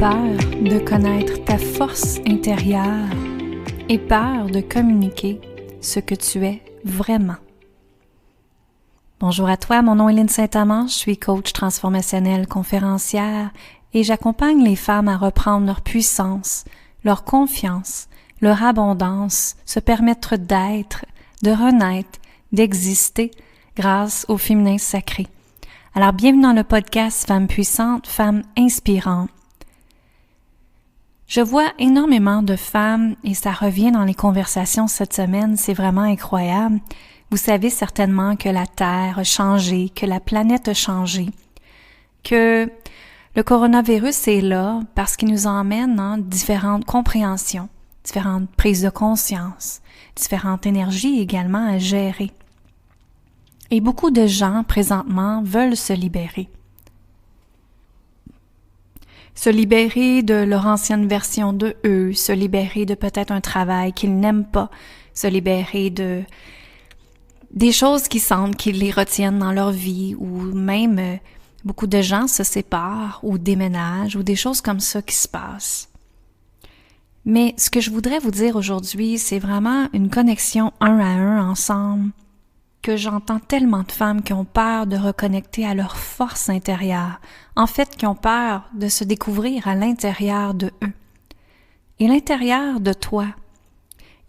peur de connaître ta force intérieure et peur de communiquer ce que tu es vraiment. Bonjour à toi, mon nom est Lynne Saint-Amand, je suis coach transformationnelle conférencière et j'accompagne les femmes à reprendre leur puissance, leur confiance, leur abondance, se permettre d'être, de renaître, d'exister grâce au féminin sacré. Alors, bienvenue dans le podcast Femmes puissantes, Femmes inspirantes. Je vois énormément de femmes, et ça revient dans les conversations cette semaine, c'est vraiment incroyable. Vous savez certainement que la Terre a changé, que la planète a changé, que le coronavirus est là parce qu'il nous emmène dans différentes compréhensions, différentes prises de conscience, différentes énergies également à gérer. Et beaucoup de gens, présentement, veulent se libérer. Se libérer de leur ancienne version de eux, se libérer de peut-être un travail qu'ils n'aiment pas, se libérer de des choses qui sentent qu'ils les retiennent dans leur vie, ou même beaucoup de gens se séparent ou déménagent, ou des choses comme ça qui se passent. Mais ce que je voudrais vous dire aujourd'hui, c'est vraiment une connexion un à un ensemble, que j'entends tellement de femmes qui ont peur de reconnecter à leur force intérieure, en fait qui ont peur de se découvrir à l'intérieur de eux. Et l'intérieur de toi,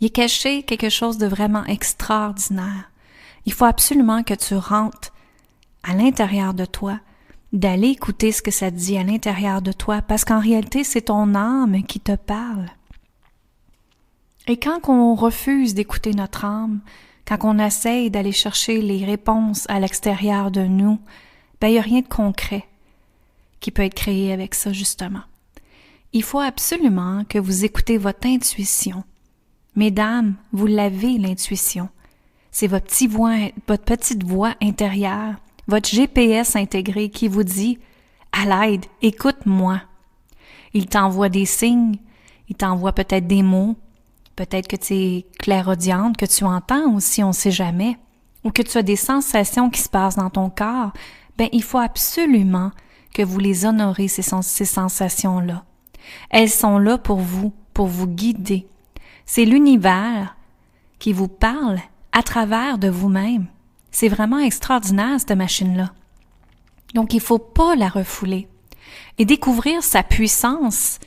il est caché quelque chose de vraiment extraordinaire. Il faut absolument que tu rentres à l'intérieur de toi, d'aller écouter ce que ça te dit à l'intérieur de toi, parce qu'en réalité, c'est ton âme qui te parle. Et quand on refuse d'écouter notre âme, quand on essaye d'aller chercher les réponses à l'extérieur de nous, il n'y a rien de concret qui peut être créé avec ça, justement. Il faut absolument que vous écoutez votre intuition. Mesdames, vous l'avez, l'intuition. C'est votre petite voix intérieure, votre GPS intégré qui vous dit « À l'aide, écoute-moi ». Il t'envoie des signes, il t'envoie peut-être des mots, peut-être que tu es clairaudiente, que tu entends aussi, on ne sait jamais, ou que tu as des sensations qui se passent dans ton corps, il faut absolument que vous les honorez, ces sensations-là. Elles sont là pour vous guider. C'est l'univers qui vous parle à travers de vous-même. C'est vraiment extraordinaire, cette machine-là. Donc, il ne faut pas la refouler. Et découvrir sa puissance,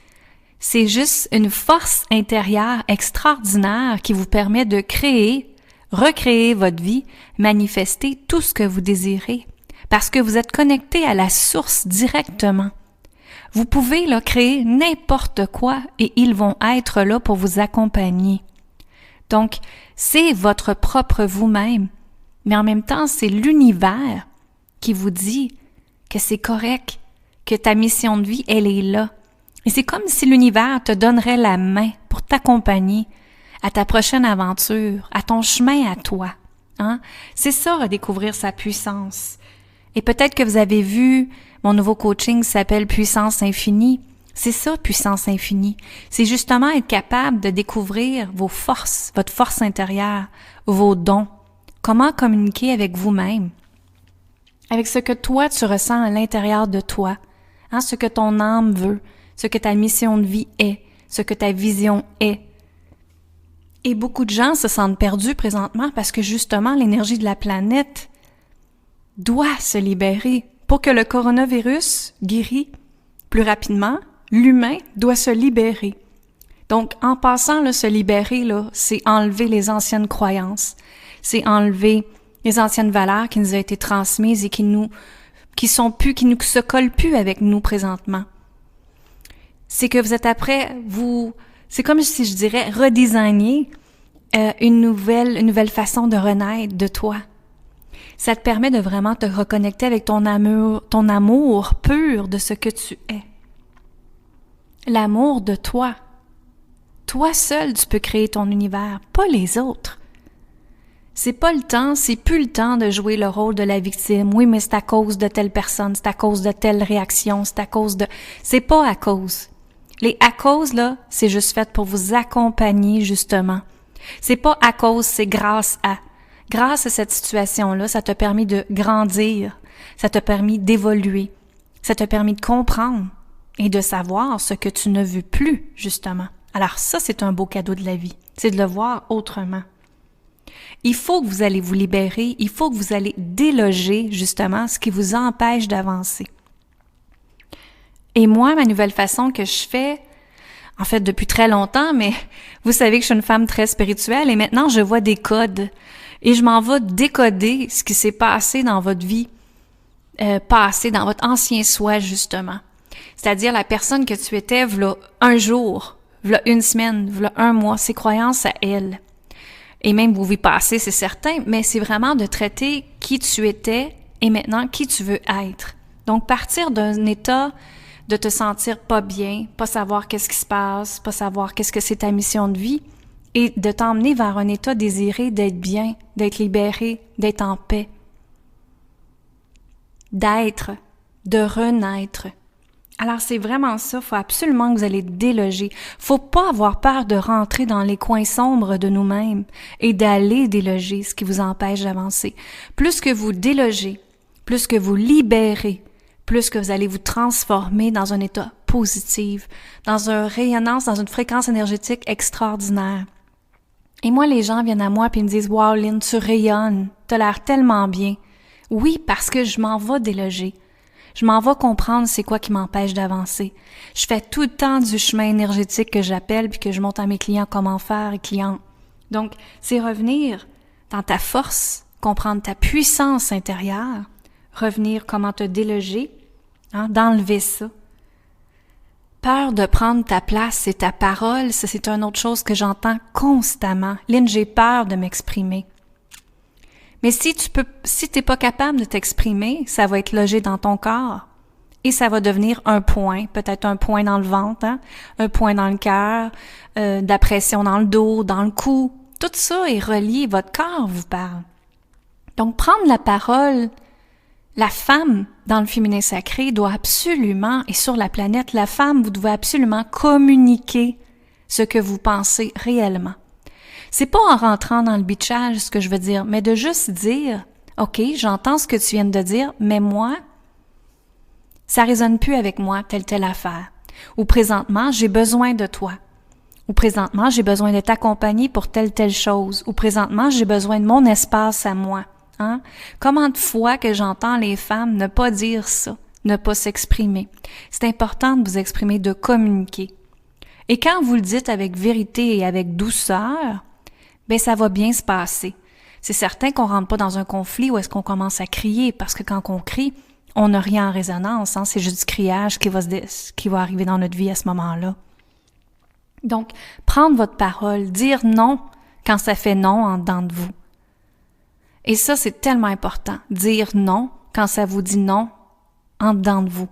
c'est juste une force intérieure extraordinaire qui vous permet de créer, recréer votre vie, manifester tout ce que vous désirez, parce que vous êtes connecté à la source directement. Vous pouvez là créer n'importe quoi et ils vont être là pour vous accompagner. Donc, c'est votre propre vous-même, mais en même temps, c'est l'univers qui vous dit que c'est correct, que ta mission de vie, elle est là. Et c'est comme si l'univers te donnerait la main pour t'accompagner à ta prochaine aventure, à ton chemin à toi. Hein? C'est ça, redécouvrir sa puissance. Et peut-être que vous avez vu, mon nouveau coaching s'appelle Puissance Infinie. C'est ça, Puissance Infinie. C'est justement être capable de découvrir vos forces, votre force intérieure, vos dons. Comment communiquer avec vous-même, avec ce que toi, tu ressens à l'intérieur de toi, hein, ce que ton âme veut, ce que ta mission de vie est, ce que ta vision est. Et beaucoup de gens se sentent perdus présentement parce que justement, l'énergie de la planète doit se libérer. Pour que le coronavirus guérit plus rapidement, l'humain doit se libérer. Donc, en passant, là, se libérer, là, c'est enlever les anciennes croyances, c'est enlever les anciennes valeurs qui nous ont été transmises et qui nous se collent plus avec nous présentement. C'est que vous êtes après, c'est comme si je dirais redesigner une nouvelle façon de renaître de toi. Ça te permet de vraiment te reconnecter avec ton amour pur de ce que tu es. L'amour de toi. Toi seul, tu peux créer ton univers, pas les autres. C'est plus le temps de jouer le rôle de la victime. Oui, mais c'est à cause de telle personne, c'est à cause de telle réaction, c'est pas à cause. Les à cause, là, c'est juste fait pour vous accompagner, justement. C'est pas à cause, c'est grâce à. Grâce à cette situation-là, ça t'a permis de grandir, ça t'a permis d'évoluer, ça t'a permis de comprendre et de savoir ce que tu ne veux plus, justement. Alors ça, c'est un beau cadeau de la vie, c'est de le voir autrement. Il faut que vous allez vous libérer, il faut que vous allez déloger, justement, ce qui vous empêche d'avancer. Et moi, ma nouvelle façon que je fais, en fait, depuis très longtemps, mais vous savez que je suis une femme très spirituelle et maintenant, je vois des codes et je m'en vais décoder ce qui s'est passé dans votre vie, passé dans votre ancien soi, justement. C'est-à-dire la personne que tu étais, v'là un jour, v'là une semaine, v'là un mois, ses croyances à elle. Et même vos vies passées, c'est certain, mais c'est vraiment de traiter qui tu étais et maintenant qui tu veux être. Donc, partir d'un état de te sentir pas bien, pas savoir qu'est-ce qui se passe, pas savoir qu'est-ce que c'est ta mission de vie, et de t'emmener vers un état désiré d'être bien, d'être libéré, d'être en paix, d'être, de renaître. Alors c'est vraiment ça, faut absolument que vous allez déloger. Faut pas avoir peur de rentrer dans les coins sombres de nous-mêmes et d'aller déloger ce qui vous empêche d'avancer. Plus que vous délogez, plus que vous libérez, plus que vous allez vous transformer dans un état positif, dans une rayonnance, dans une fréquence énergétique extraordinaire. Et moi, les gens viennent à moi et me disent « Wow, Lynn, tu rayonnes, t'as l'air tellement bien. » Oui, parce que je m'en vais déloger. Je m'en vais comprendre c'est quoi qui m'empêche d'avancer. Je fais tout le temps du chemin énergétique que j'appelle puis que je montre à mes clients comment faire et clientes. Donc, c'est revenir dans ta force, comprendre ta puissance intérieure, revenir comment te déloger, d'enlever ça. Peur de prendre ta place, c'est ta parole, ça c'est une autre chose que j'entends constamment. Lynn, j'ai peur de m'exprimer. Mais si t'es pas capable de t'exprimer, ça va être logé dans ton corps et ça va devenir un point, peut-être un point dans le ventre, un point dans le cœur, de la pression dans le dos, dans le cou. Tout ça est relié, votre corps vous parle. Donc, prendre la parole, la femme dans le féminin sacré doit absolument, et sur la planète, la femme, vous devez absolument communiquer ce que vous pensez réellement. C'est pas en rentrant dans le bitchage ce que je veux dire, mais de juste dire « OK, j'entends ce que tu viens de dire, mais moi, ça résonne plus avec moi, telle affaire. » Ou présentement, j'ai besoin de toi. Ou présentement, j'ai besoin de t'accompagner pour telle chose. Ou présentement, j'ai besoin de mon espace à moi. Combien de fois que j'entends les femmes ne pas dire ça, ne pas s'exprimer. C'est important de vous exprimer, de communiquer. Et quand vous le dites avec vérité et avec douceur, ben ça va bien se passer. C'est certain qu'on rentre pas dans un conflit où est-ce qu'on commence à crier, parce que quand on crie, on n'a rien en résonance, c'est juste du criage qui va arriver dans notre vie à ce moment-là. Donc, prendre votre parole, dire non quand ça fait non en dedans de vous. Et ça, c'est tellement important, dire non quand ça vous dit non en dedans de vous.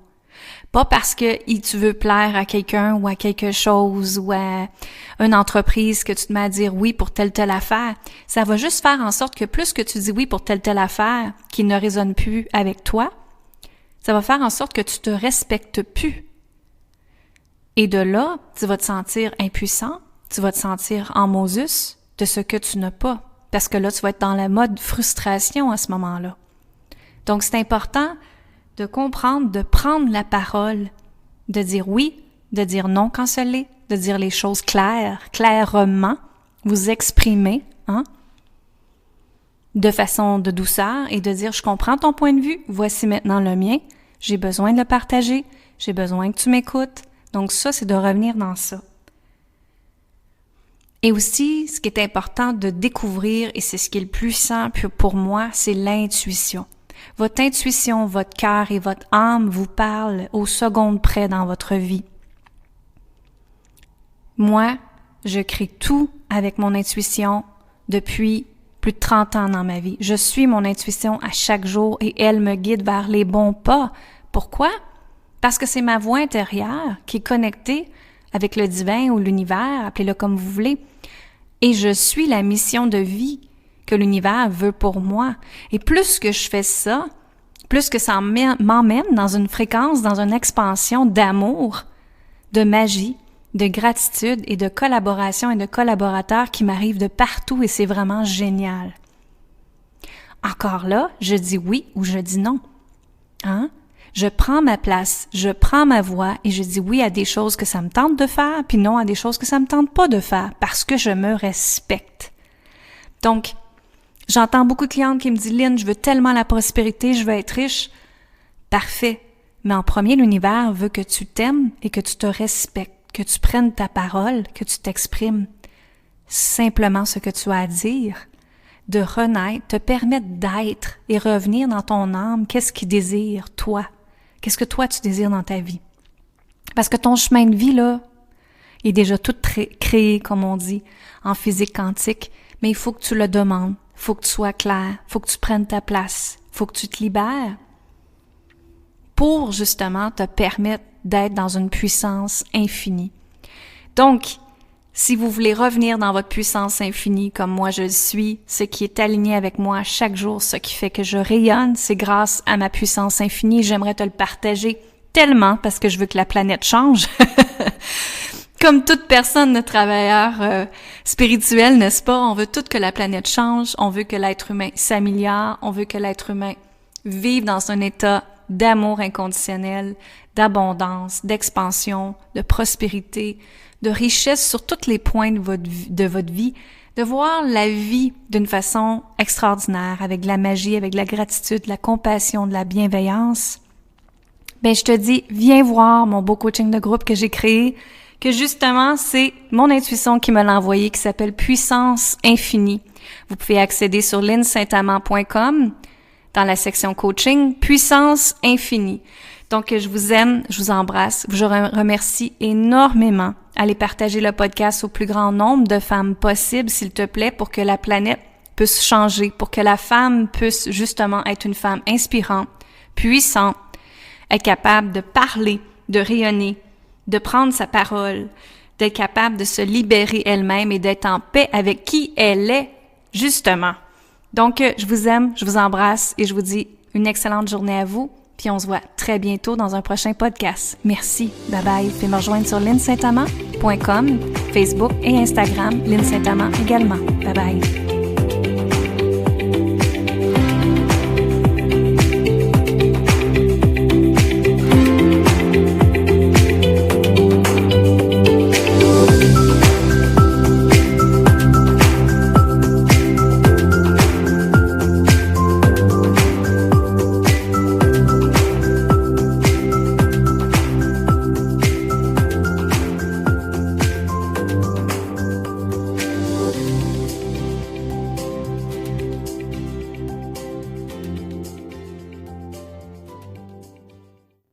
Pas parce que tu veux plaire à quelqu'un ou à quelque chose ou à une entreprise que tu te mets à dire oui pour telle affaire. Ça va juste faire en sorte que plus que tu dis oui pour telle affaire qui ne résonne plus avec toi, ça va faire en sorte que tu te respectes plus. Et de là, tu vas te sentir impuissant, tu vas te sentir en Moses de ce que tu n'as pas. Parce que là, tu vas être dans le mode frustration à ce moment-là. Donc, c'est important de comprendre, de prendre la parole, de dire oui, de dire non quand ce l'est, de dire les choses clairement, vous exprimer, de façon de douceur et de dire « Je comprends ton point de vue, voici maintenant le mien, j'ai besoin de le partager, j'ai besoin que tu m'écoutes. » Donc ça, c'est de revenir dans ça. Et aussi, ce qui est important de découvrir, et c'est ce qui est le plus puissant pour moi, c'est l'intuition. Votre intuition, votre cœur et votre âme vous parlent aux secondes près dans votre vie. Moi, je crée tout avec mon intuition depuis plus de 30 ans dans ma vie. Je suis mon intuition à chaque jour et elle me guide vers les bons pas. Pourquoi? Parce que c'est ma voix intérieure qui est connectée avec le divin ou l'univers, appelez-le comme vous voulez. Et je suis la mission de vie que l'univers veut pour moi. Et plus que je fais ça, plus que ça m'emmène dans une fréquence, dans une expansion d'amour, de magie, de gratitude et de collaboration et de collaborateurs qui m'arrivent de partout et c'est vraiment génial. Encore là, je dis oui ou je dis non. Je prends ma place, je prends ma voix et je dis oui à des choses que ça me tente de faire, puis non à des choses que ça me tente pas de faire, parce que je me respecte. Donc, j'entends beaucoup de clientes qui me disent « Lynn, je veux tellement la prospérité, je veux être riche. » Parfait. Mais en premier, l'univers veut que tu t'aimes et que tu te respectes, que tu prennes ta parole, que tu t'exprimes simplement ce que tu as à dire, de renaître, te permettre d'être et revenir dans ton âme. Qu'est-ce qui désire, toi? Qu'est-ce que toi, tu désires dans ta vie? Parce que ton chemin de vie, là, il est déjà tout créé, comme on dit, en physique quantique, mais il faut que tu le demandes, il faut que tu sois clair, il faut que tu prennes ta place, il faut que tu te libères pour, justement, te permettre d'être dans une puissance infinie. Donc, si vous voulez revenir dans votre puissance infinie comme moi je le suis, ce qui est aligné avec moi chaque jour, ce qui fait que je rayonne, c'est grâce à ma puissance infinie. J'aimerais te le partager tellement parce que je veux que la planète change. Comme toute personne de travailleur spirituel, n'est-ce pas? On veut tout que la planète change, on veut que l'être humain s'améliore, on veut que l'être humain vive dans un état d'amour inconditionnel, d'abondance, d'expansion, de prospérité, de richesse sur tous les points de votre vie, de voir la vie d'une façon extraordinaire, avec de la magie, avec de la gratitude, de la compassion, de la bienveillance. Ben, je te dis, viens voir mon beau coaching de groupe que j'ai créé, que justement, c'est mon intuition qui me l'a envoyé, qui s'appelle Puissance Infinie. Vous pouvez accéder sur lynnsaintamant.com dans la section coaching, Puissance Infinie. Donc, je vous aime, je vous embrasse, je vous remercie énormément. Allez partager le podcast au plus grand nombre de femmes possible, s'il te plaît, pour que la planète puisse changer, pour que la femme puisse justement être une femme inspirante, puissante, être capable de parler, de rayonner, de prendre sa parole, d'être capable de se libérer elle-même et d'être en paix avec qui elle est, justement. Donc, je vous aime, je vous embrasse et je vous dis une excellente journée à vous. Puis on se voit très bientôt dans un prochain podcast. Merci. Bye bye. Vous pouvez me rejoindre sur lynnsaintamant.com, Facebook et Instagram, Lynn Saintamant également. Bye bye.